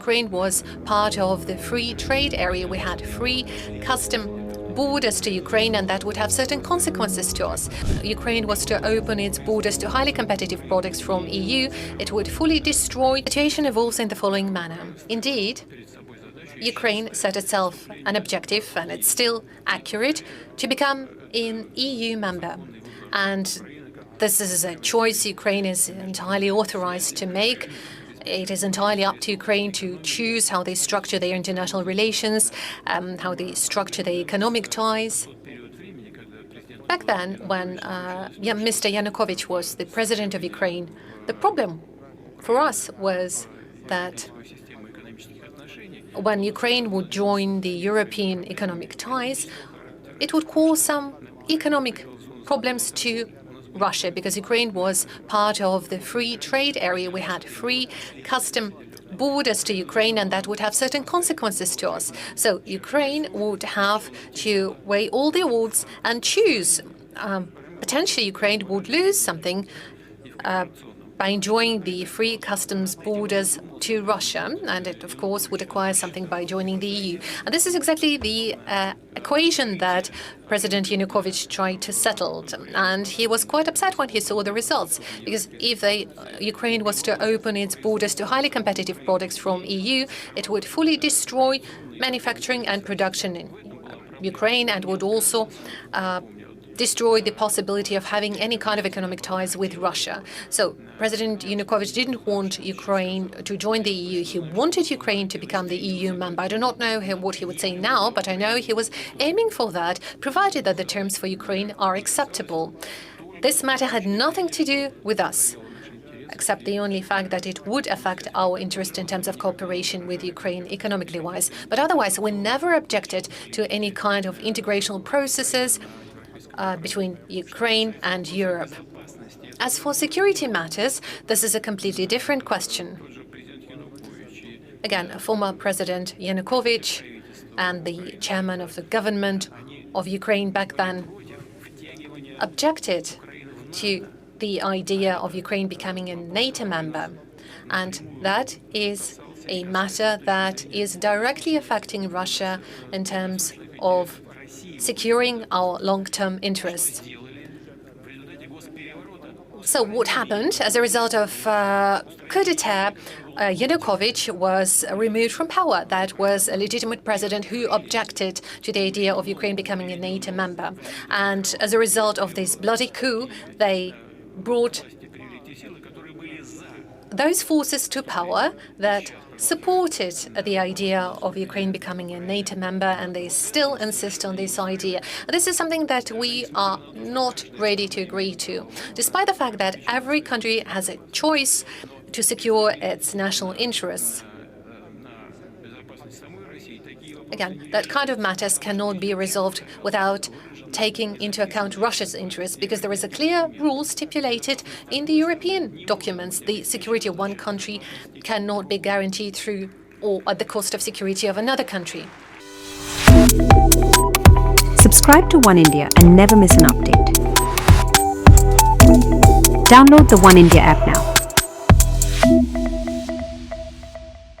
Ukraine was part of the free trade area. We had free custom borders to Ukraine, and that would have certain consequences to us. Ukraine was to open its borders to highly competitive products from EU. It would fully destroy. The situation evolves in the following manner. Indeed, Ukraine set itself an objective, and it's still accurate, to become an EU member. And this is a choice Ukraine is entirely authorized to make. It is entirely up to Ukraine to choose how they structure their international relations, how they structure their economic ties. Back then, when Mr. Yanukovych was the president of Ukraine, the problem for us was that when Ukraine would join the European economic ties, it would cause some economic problems to Russia, because Ukraine was part of the free trade area. We had free custom borders to Ukraine, and that would have certain consequences to us. So Ukraine would have to weigh all the odds and choose. Potentially, Ukraine would lose something by enjoying the free customs borders to Russia, and it, of course, would acquire something by joining the EU. And this is exactly the equation that President Yanukovych tried to settle, and he was quite upset when he saw the results, because if Ukraine was to open its borders to highly competitive products from EU, it would fully destroy manufacturing and production in Ukraine, and would also destroy the possibility of having any kind of economic ties with Russia. So President Yanukovych didn't want Ukraine to join the EU. He wanted Ukraine to become the EU member. I do not know what he would say now, but I know he was aiming for that, provided that the terms for Ukraine are acceptable. This matter had nothing to do with us, except the only fact that it would affect our interest in terms of cooperation with Ukraine economically wise. But otherwise, we never objected to any kind of integrational processes between Ukraine and Europe. As for security matters, this is a completely different question. Again, former President Yanukovych and the chairman of the government of Ukraine back then objected to the idea of Ukraine becoming a NATO member. And that is a matter that is directly affecting Russia in terms of securing our long-term interests. So what happened as a result of coup d'etat? Yanukovych was removed from power. That was a legitimate president who objected to the idea of Ukraine becoming a NATO member. And as a result of this bloody coup, they brought those forces to power that supported the idea of Ukraine becoming a NATO member, and they still insist on this idea. This is something that we are not ready to agree to, despite the fact that every country has a choice to secure its national interests. Again, that kind of matters cannot be resolved without taking into account Russia's interests, because there is a clear rule stipulated in the European documents. The security of one country cannot be guaranteed through or at the cost of security of another country. Subscribe to Oneindia and never miss an update. Download the Oneindia app now.